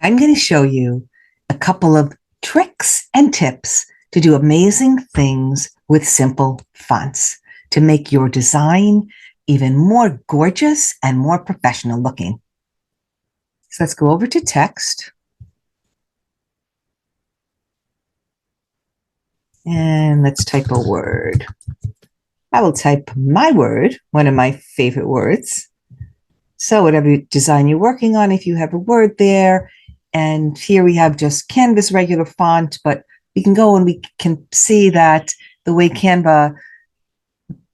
I'm going to show you a couple of tricks and tips to do amazing things with simple fonts to make your design even more gorgeous and more professional looking. So let's go over to text. And let's type a word. I will type my word, one of my favorite words. So whatever design you're working on, if you have a word there, and here we have just Canva's regular font, but we can go and we can see that the way Canva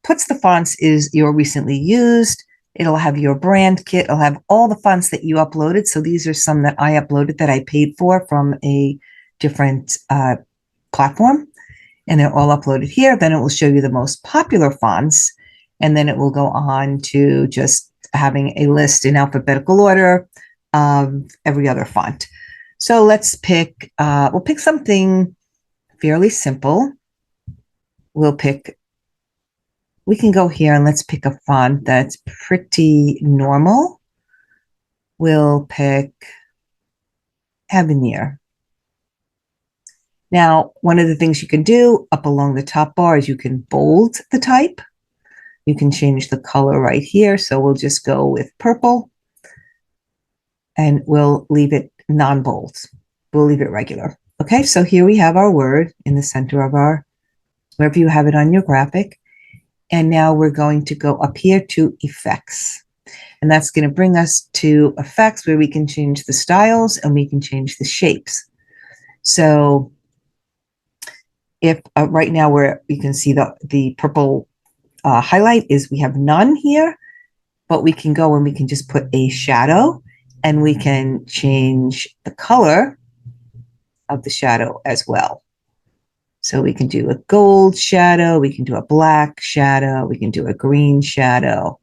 puts the fonts is your recently used. It'll have your brand kit. It'll have all the fonts that you uploaded. So these are some that I uploaded that I paid for from a different platform. And they're all uploaded here. Then it will show you the most popular fonts. And then it will go on to just having a list in alphabetical order of every other font. So let's pick, we'll pick something fairly simple. We can go here and let's pick a font that's pretty normal. We'll pick Habanero. Now, one of the things you can do up along the top bar is you can bold the type. You can change the color right here. So we'll just go with purple and we'll leave it non-bold. We'll leave it regular. Okay, so here we have our word in the center of our, wherever you have it on your graphic. And now we're going to go up here to effects. And that's going to bring us to effects where we can change the styles and we can change the shapes. So if right now where you can see the purple highlight is we have none here, but we can go and we can just put a shadow and we can change the color of the shadow as well. So we can do a gold shadow, we can do a black shadow, we can do a green shadow.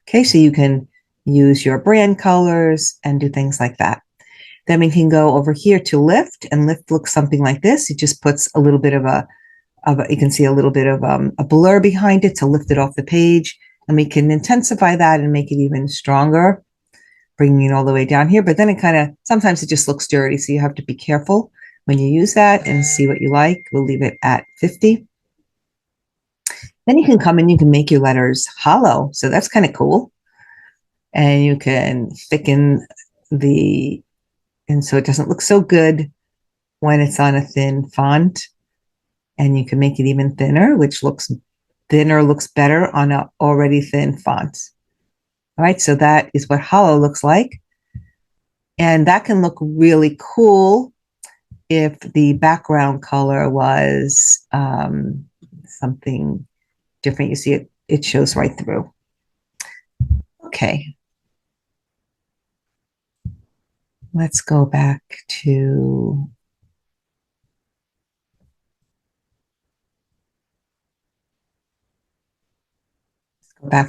Okay, so you can use your brand colors and do things like that. Then we can go over here to lift, and lift looks something like this. It just puts a little bit of you can see a little bit of a blur behind it to lift it off the page. And we can intensify that and make it even stronger, bringing it all the way down here. But then it kind of, sometimes it just looks dirty. So you have to be careful when you use that and see what you like. We'll leave it at 50. Then you can come and you can make your letters hollow. So that's kind of cool. And you can thicken and so it doesn't look so good when it's on a thin font. And you can make it even thinner, which looks better on an already thin font. All right, so that is what hollow looks like. And that can look really cool if the background color was something different. You see it shows right through. Okay. Let's go back to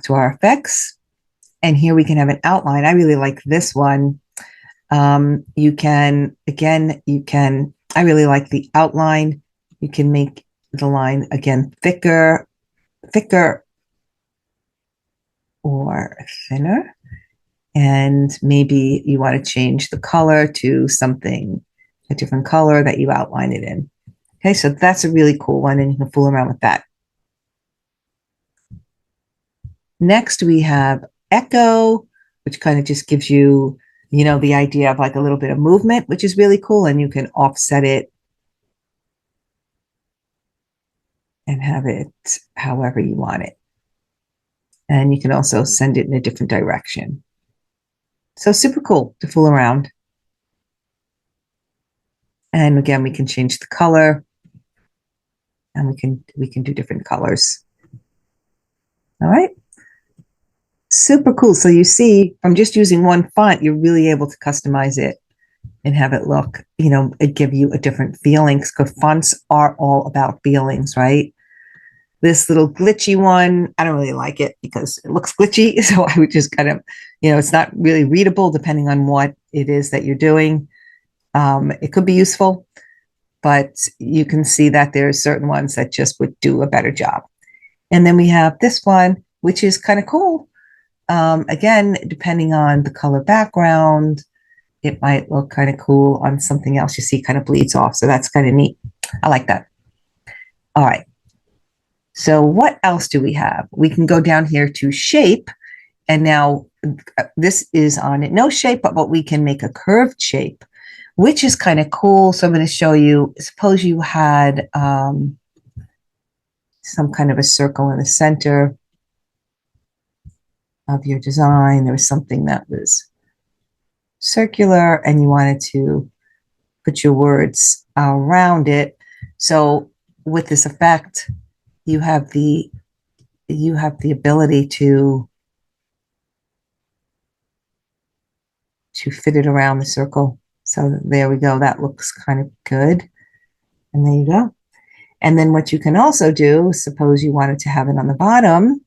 our effects. And here we can have an outline. I really like this one. I really like the outline. You can make the line again thicker or thinner. And maybe you want to change the color to a different color that you outline it in. Okay, so that's a really cool one, and you can fool around with that. Next, we have echo, which kind of just gives you, the idea of like a little bit of movement, which is really cool. And you can offset it and have it however you want it. And you can also send it in a different direction. So super cool to fool around. And again, we can change the color and we can do different colors. All right. Super cool. So you see, from just using one font, you're really able to customize it and have it look, it give you a different feeling, because fonts are all about feelings, right? This little glitchy one, I don't really like it because it looks glitchy. So I would just kind of, it's not really readable depending on what it is that you're doing. It could be useful, but you can see that there are certain ones that just would do a better job. And then we have this one, which is kind of cool. Again, depending on the color background, it might look kind of cool on something else. You see, kind of bleeds off. So that's kind of neat. I like that. All right. So what else do we have? We can go down here to shape. And now this is on it. No shape, but we can make a curved shape, which is kind of cool. So I'm going to show you, suppose you had some kind of a circle in the center of your design. There was something that was circular and you wanted to put your words around it. So with this effect, you have the ability to fit it around the circle. So there we go. That looks kind of good. And there you go. And then what you can also do, suppose you wanted to have it on the bottom,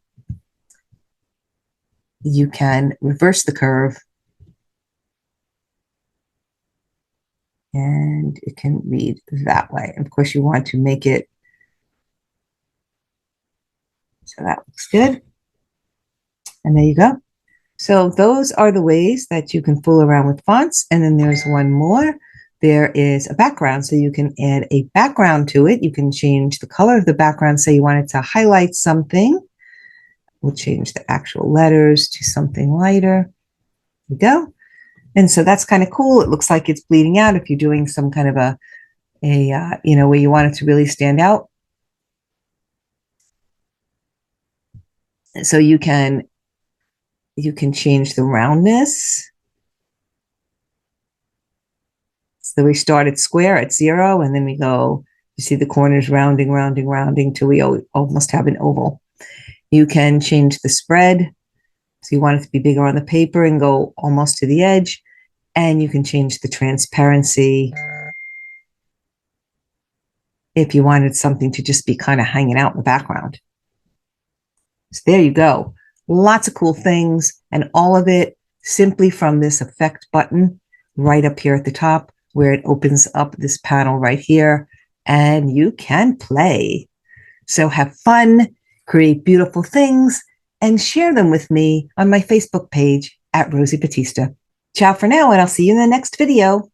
you can reverse the curve and it can read that way. Of course, you want to make it so that looks good. And there you go. So those are the ways that you can fool around with fonts. And then there's one more. There is a background. So you can add a background to it. You can change the color of the background. Say you wanted to highlight something. We'll change the actual letters to something lighter. There we go. And so that's kind of cool. It looks like it's bleeding out if you're doing some kind of a where you want it to really stand out. So you can change the roundness. So we start at square at 0, and then we go, you see the corners rounding, rounding, rounding till we almost have an oval. You can change the spread. So you want it to be bigger on the paper and go almost to the edge. And you can change the transparency if you wanted something to just be kind of hanging out in the background. So there you go. Lots of cool things, and all of it simply from this effect button right up here at the top, where it opens up this panel right here, and you can play. So have fun, create beautiful things, and share them with me on my Facebook page at Rosie Batista. Ciao for now, and I'll see you in the next video.